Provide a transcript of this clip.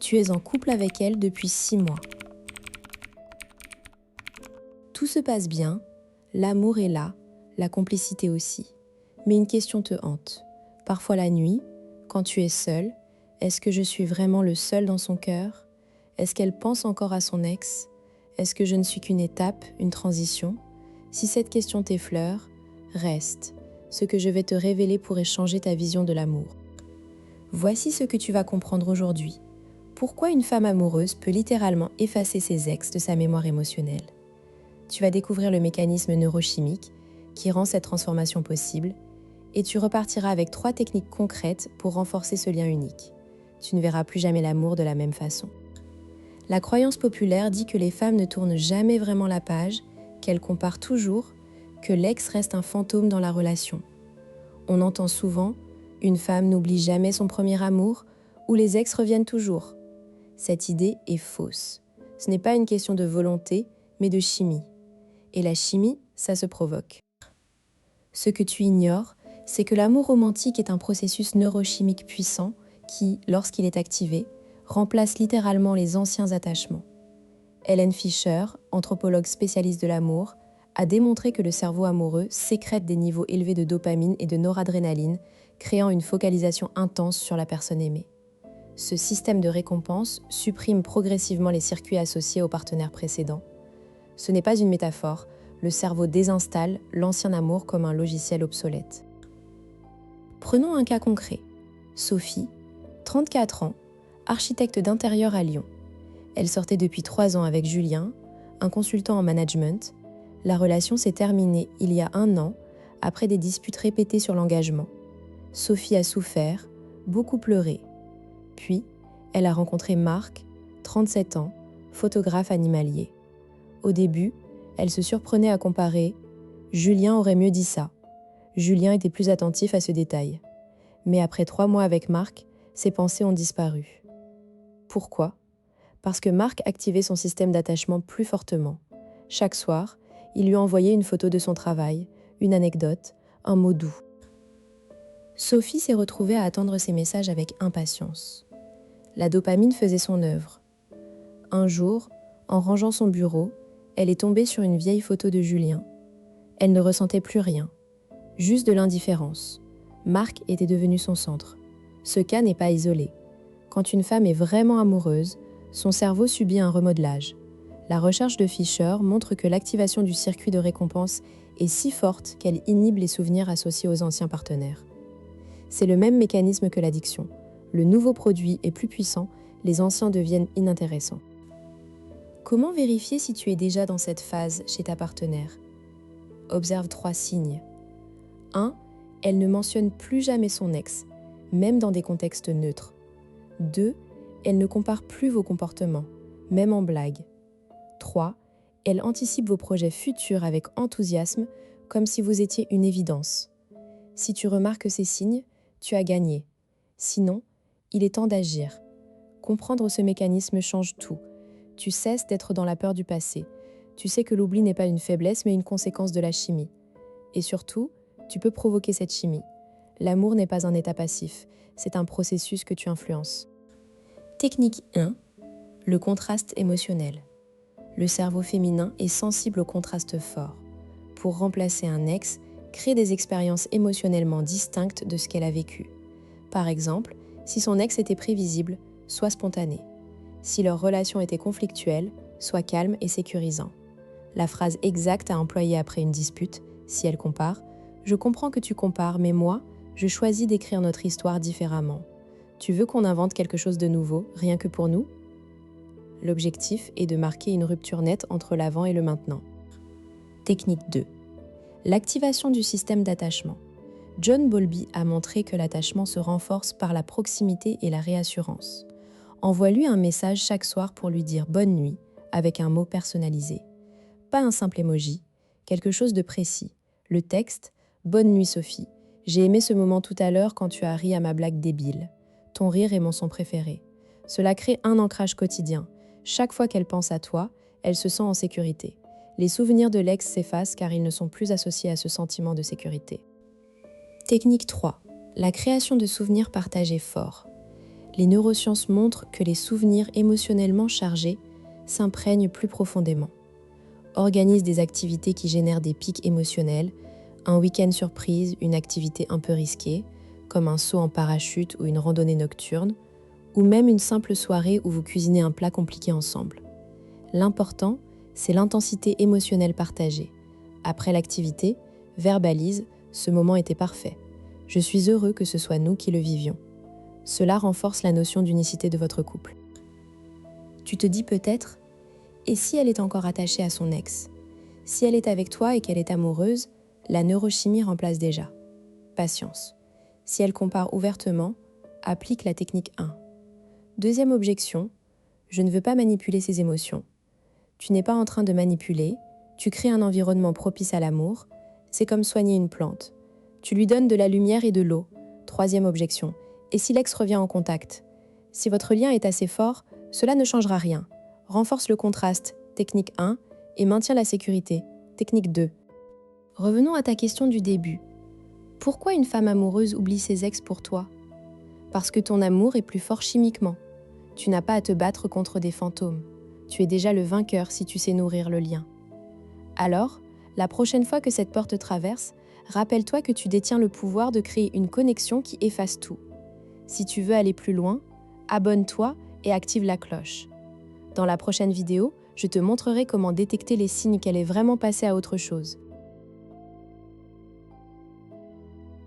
Tu es en couple avec elle depuis 6 mois. Tout se passe bien, l'amour est là, la complicité aussi. Mais une question te hante. Parfois la nuit, quand tu es seule, est-ce que je suis vraiment le seul dans son cœur? Est-ce qu'elle pense encore à son ex? Est-ce que je ne suis qu'une étape, une transition? Si cette question t'effleure, reste. Ce que je vais te révéler pourrait changer ta vision de l'amour. Voici ce que tu vas comprendre aujourd'hui. Pourquoi une femme amoureuse peut littéralement effacer ses ex de sa mémoire émotionnelle? Tu vas découvrir le mécanisme neurochimique qui rend cette transformation possible et tu repartiras avec 3 techniques concrètes pour renforcer ce lien unique. Tu ne verras plus jamais l'amour de la même façon. La croyance populaire dit que les femmes ne tournent jamais vraiment la page, qu'elles comparent toujours, que l'ex reste un fantôme dans la relation. On entend souvent « une femme n'oublie jamais son premier amour » ou « les ex reviennent toujours ». Cette idée est fausse. Ce n'est pas une question de volonté, mais de chimie. Et la chimie, ça se provoque. Ce que tu ignores, c'est que l'amour romantique est un processus neurochimique puissant qui, lorsqu'il est activé, remplace littéralement les anciens attachements. Helen Fisher, anthropologue spécialiste de l'amour, a démontré que le cerveau amoureux sécrète des niveaux élevés de dopamine et de noradrénaline, créant une focalisation intense sur la personne aimée. Ce système de récompense supprime progressivement les circuits associés au partenaire précédent. Ce n'est pas une métaphore, le cerveau désinstalle l'ancien amour comme un logiciel obsolète. Prenons un cas concret. Sophie, 34 ans, architecte d'intérieur à Lyon. Elle sortait depuis 3 ans avec Julien, un consultant en management. La relation s'est terminée il y a 1 an, après des disputes répétées sur l'engagement. Sophie a souffert, beaucoup pleuré. Puis, elle a rencontré Marc, 37 ans, photographe animalier. Au début, elle se surprenait à comparer « Julien aurait mieux dit ça ». Julien était plus attentif à ce détail. Mais après 3 mois avec Marc, ses pensées ont disparu. Pourquoi? Parce que Marc activait son système d'attachement plus fortement. Chaque soir, il lui envoyait une photo de son travail, une anecdote, un mot doux. Sophie s'est retrouvée à attendre ces messages avec impatience. La dopamine faisait son œuvre. Un jour, en rangeant son bureau, elle est tombée sur une vieille photo de Julien. Elle ne ressentait plus rien, juste de l'indifférence. Marc était devenu son centre. Ce cas n'est pas isolé. Quand une femme est vraiment amoureuse, son cerveau subit un remodelage. La recherche de Fisher montre que l'activation du circuit de récompense est si forte qu'elle inhibe les souvenirs associés aux anciens partenaires. C'est le même mécanisme que l'addiction. Le nouveau produit est plus puissant, les anciens deviennent inintéressants. Comment vérifier si tu es déjà dans cette phase chez ta partenaire? Observe 3 signes. 1. Elle ne mentionne plus jamais son ex, même dans des contextes neutres. 2. Elle ne compare plus vos comportements, même en blague. 3. Elle anticipe vos projets futurs avec enthousiasme, comme si vous étiez une évidence. Si tu remarques ces signes, tu as gagné. Sinon, il est temps d'agir. Comprendre ce mécanisme change tout. Tu cesses d'être dans la peur du passé. Tu sais que l'oubli n'est pas une faiblesse, mais une conséquence de la chimie. Et surtout, tu peux provoquer cette chimie. L'amour n'est pas un état passif, c'est un processus que tu influences. Technique 1. Le contraste émotionnel. Le cerveau féminin est sensible au contraste fort. Pour remplacer un ex, crée des expériences émotionnellement distinctes de ce qu'elle a vécu. Par exemple, si son ex était prévisible, sois spontané. Si leur relation était conflictuelle, sois calme et sécurisant. La phrase exacte à employer après une dispute, si elle compare, « Je comprends que tu compares, mais moi, je choisis d'écrire notre histoire différemment. Tu veux qu'on invente quelque chose de nouveau, rien que pour nous ?» L'objectif est de marquer une rupture nette entre l'avant et le maintenant. Technique 2. L'activation du système d'attachement. John Bowlby a montré que l'attachement se renforce par la proximité et la réassurance. Envoie-lui un message chaque soir pour lui dire « bonne nuit » avec un mot personnalisé. Pas un simple emoji, quelque chose de précis. Le texte « Bonne nuit Sophie, j'ai aimé ce moment tout à l'heure quand tu as ri à ma blague débile. Ton rire est mon son préféré. » Cela crée un ancrage quotidien. Chaque fois qu'elle pense à toi, elle se sent en sécurité. Les souvenirs de l'ex s'effacent car ils ne sont plus associés à ce sentiment de sécurité. Technique 3. La création de souvenirs partagés forts. Les neurosciences montrent que les souvenirs émotionnellement chargés s'imprègnent plus profondément. Organise des activités qui génèrent des pics émotionnels, un week-end surprise, une activité un peu risquée, comme un saut en parachute ou une randonnée nocturne, ou même une simple soirée où vous cuisinez un plat compliqué ensemble. L'important, c'est l'intensité émotionnelle partagée. Après l'activité, verbalise « ce moment était parfait. Je suis heureux que ce soit nous qui le vivions ». Cela renforce la notion d'unicité de votre couple. Tu te dis peut-être « et si elle est encore attachée à son ex ?» Si elle est avec toi et qu'elle est amoureuse, la neurochimie remplace déjà. Patience. Si elle compare ouvertement, applique la technique 1. Deuxième objection, je ne veux pas manipuler ses émotions. Tu n'es pas en train de manipuler, tu crées un environnement propice à l'amour, c'est comme soigner une plante. Tu lui donnes de la lumière et de l'eau. Troisième objection, et si l'ex revient en contact? Si votre lien est assez fort, cela ne changera rien. Renforce le contraste, technique 1, et maintient la sécurité, technique 2. Revenons à ta question du début. Pourquoi une femme amoureuse oublie ses ex pour toi? Parce que ton amour est plus fort chimiquement. Tu n'as pas à te battre contre des fantômes. Tu es déjà le vainqueur si tu sais nourrir le lien. Alors, la prochaine fois que cette porte traverse, rappelle-toi que tu détiens le pouvoir de créer une connexion qui efface tout. Si tu veux aller plus loin, abonne-toi et active la cloche. Dans la prochaine vidéo, je te montrerai comment détecter les signes qu'elle est vraiment passée à autre chose.